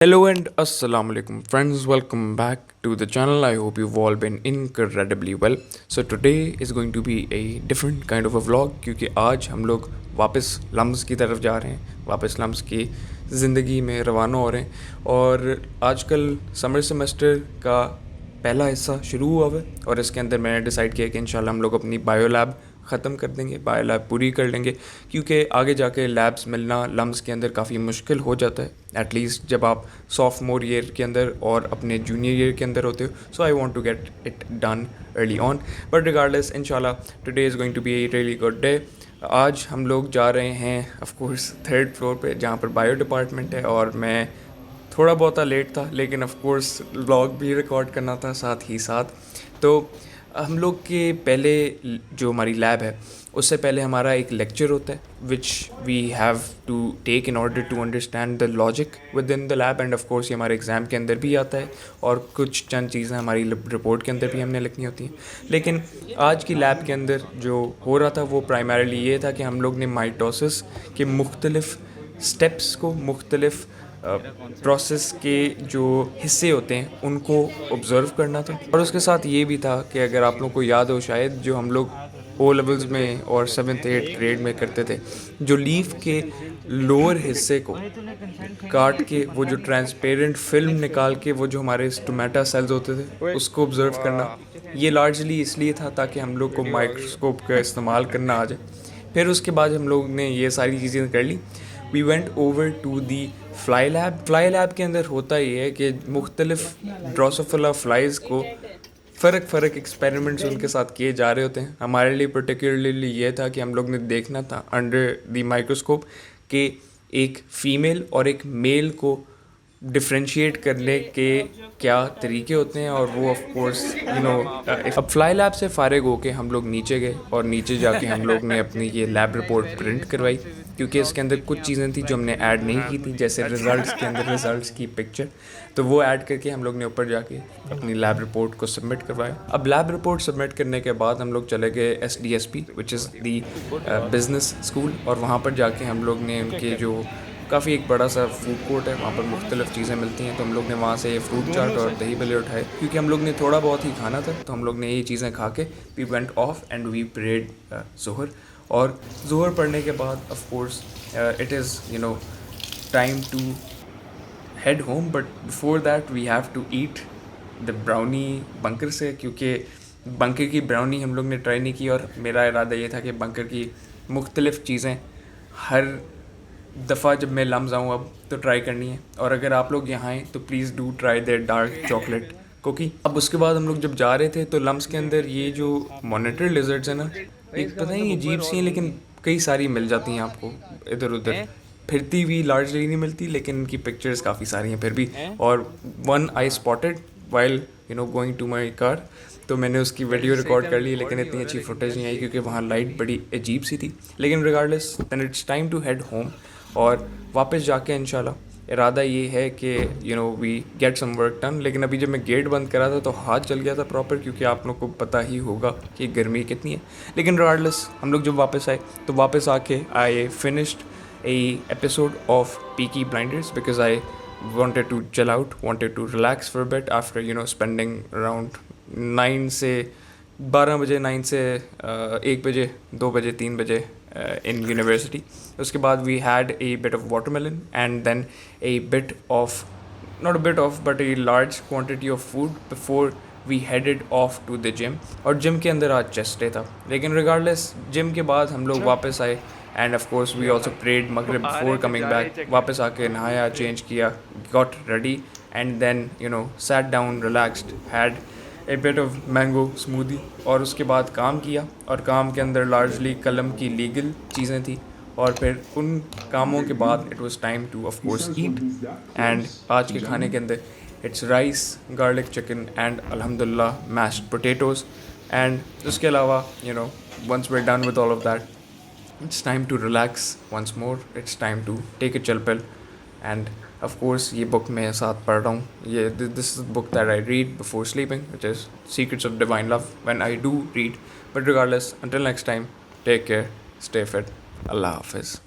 Hello and assalamu alaikum friends, welcome back to the channel. I hope you've all been incredibly well. So today is going to be a different kind of a vlog क्योंकि आज हम लोग वापस lumps की तरफ जा रहे हैं, वापस लम्स की ज़िंदगी में रवाना हो रहे हैं। और आजकल समर सेमेस्टर का पहला हिस्सा शुरू हुआ है और इसके अंदर मैंने डिसाइड किया कि इंशाल्लाह हम लोग अपनी बायो लैब ख़त्म कर देंगे, बायो लैब पूरी कर लेंगे क्योंकि आगे जाके लैब्स मिलना लम्स के अंदर काफ़ी मुश्किल हो जाता है, एटलीस्ट जब आप सॉफ्टमोर ईयर के अंदर और अपने जूनियर ईयर के अंदर होते हो. So I want to get it done early on, but regardless इंशाल्लाह today is going to be a really good day. आज हम लोग जा रहे हैं ऑफ कोर्स थर्ड फ्लोर पे जहाँ पर बायो डिपार्टमेंट है और मैं थोड़ा बहुत लेट था लेकिन ऑफ कोर्स व्लॉग भी रिकॉर्ड करना था साथ ही साथ. तो हम लोग के पहले जो हमारी लैब है उससे पहले हमारा एक लेक्चर होता है which we have to take in order to understand the logic within the lab, and of course ये हमारे एग्ज़ाम के अंदर भी आता है और कुछ चंद चीज़ें हमारी रिपोर्ट के अंदर भी हमने लिखनी होती हैं. लेकिन आज की लैब के अंदर जो हो रहा था वो प्राइमरीली ये था कि हम लोग ने माइटोसिस के मुख्तलिफ़ स्टेप्स को, मुख्तलिफ़ प्रोसेस के जो हिस्से होते हैं उनको ऑब्ज़र्व करना था. और उसके साथ ये भी था कि अगर आप लोगों को याद हो शायद जो हम लोग ओ लेवल्स में और 7th-8th ग्रेड में करते थे, जो लीफ के लोअर हिस्से को काट के वो जो ट्रांसपेरेंट फिल्म निकाल के वो जो हमारे स्टोमेटा सेल्स होते थे उसको ऑब्ज़र्व करना, ये लार्जली इसलिए था ताकि हम लोग को माइक्रोस्कोप का इस्तेमाल करना आ जाए. फिर उसके बाद हम लोग ने ये सारी चीज़ें कर ली. We went over to the fly lab. Fly lab के अंदर होता ये है कि मुख्तलिफ़ ड्रोसोफिला फ्लाइज़ को फ़र्क एक्सपेरिमेंट्स उनके साथ किए जा रहे होते हैं. हमारे लिए पर्टिकुलरली ये था कि हम लोग ने देखना था अंडर द माइक्रोस्कोप कि एक फ़ीमेल और एक मेल को डिफ्रेंशिएट करने के क्या तरीके होते हैं. और वो ऑफ कोर्स अब फ्लाई लैब से फ़ारिग होके हम लोग नीचे गए और नीचे जाके हम लोग ने अपनी ये लैब रिपोर्ट प्रिंट करवाई क्योंकि इसके अंदर कुछ चीज़ें थी जो हमने ऐड नहीं की थी, जैसे रिज़ल्ट्स के अंदर रिज़ल्ट्स की पिक्चर, तो वो ऐड करके हम लोग ने ऊपर जाके अपनी लैब रिपोर्ट को सबमिट करवाया. अब लैब रिपोर्ट सबमिट करने के बाद हम लोग चले गए SDSP which is the business school, और वहाँ पर जाके हम लोग ने उनके जो काफ़ी एक बड़ा सा फूड कोर्ट है, वहाँ पर मुख्तलिफ़ चीज़ें मिलती हैं, तो हम लोग ने वहाँ से फ्रूट चाट और दही भल्ले उठाए क्योंकि हम लोग ने थोड़ा बहुत ही खाना था. तो हम लोग ने ये चीज़ें खा के we went off and we prayed ज़ोहर. और ज़ोहर पढ़ने के बाद of course it is time to head home, but before that we have to eat the brownie bunker से, क्योंकि बंकर की ब्राउनी हम लोग ने ट्राई नहीं की और मेरा इरादा ये था कि बंकर की मुख्तलिफ़ चीज़ें हर दफ़ा जब मैं लम्स आऊँ अब तो ट्राई करनी है. और अगर आप लोग यहाँ आएँ तो please do try their dark chocolate cookie. अब उसके बाद हम लोग जब जा रहे थे तो लम्स के अंदर ये जो मॉनिटर लिजर्ड्स हैं ना, एक पता नहीं अजीब सी हैं लेकिन कई सारी मिल जाती हैं आपको इधर उधर, फिरती हुई लार्जली नहीं मिलती लेकिन इनकी पिक्चर्स काफ़ी सारी हैं फिर भी. और one I spotted while going to my car, तो मैंने उसकी वीडियो रिकॉर्ड कर ली लेकिन इतनी अच्छी फुटेज नहीं आई क्योंकि वहाँ लाइट बड़ी अजीब सी थी. लेकिन regardless then it's time to head home और वापस जाके इंशाल्लाह इरादा ये है कि we get some work done. लेकिन अभी जब मैं गेट बंद करा था तो हाथ जल गया था प्रॉपर, क्योंकि आप लोग को पता ही होगा कि गर्मी कितनी है. लेकिन रिगार्डलेस हम लोग जब वापस आए तो वापस आके I finished a episode of Peaky Blinders because I wanted to chill out, wanted to relax for a bit after spending around 9 से 12 बजे, 9 से 1 बजे, 2 बजे, 3 बजे in university. उसके बाद we had a bit of watermelon and then a bit of, not a bit of but a large quantity of food before we headed off to the gym. और gym के अंदर आज chest day था. लेकिन regardless gym के बाद हम लोग वापस आए and of course we also prayed मगरिब बिफोर कमिंग बैक. वापस आके नहाया, चेंज किया, got ready and then sat down, relaxed, had a bit of mango smoothie. और उसके बाद काम किया और काम के अंदर लार्जली कलम की लीगल चीज़ें थी. और फिर उन कामों के बाद it was time two of course eat. And आज के खाने के अंदर it's rice, garlic chicken and अल्हम्दुलिल्लाह मैश्ड पोटैटोज़. एंड उसके अलावा once we're done with all of that, it's time to relax once more. It's time to take a chill pill. And of course ये book मैं साथ पढ़ रहा हूँ. ये this is the book that I read before sleeping, which is Secrets of Divine Love when I do read. But regardless, until next time, take care, stay fit. Allah Hafiz.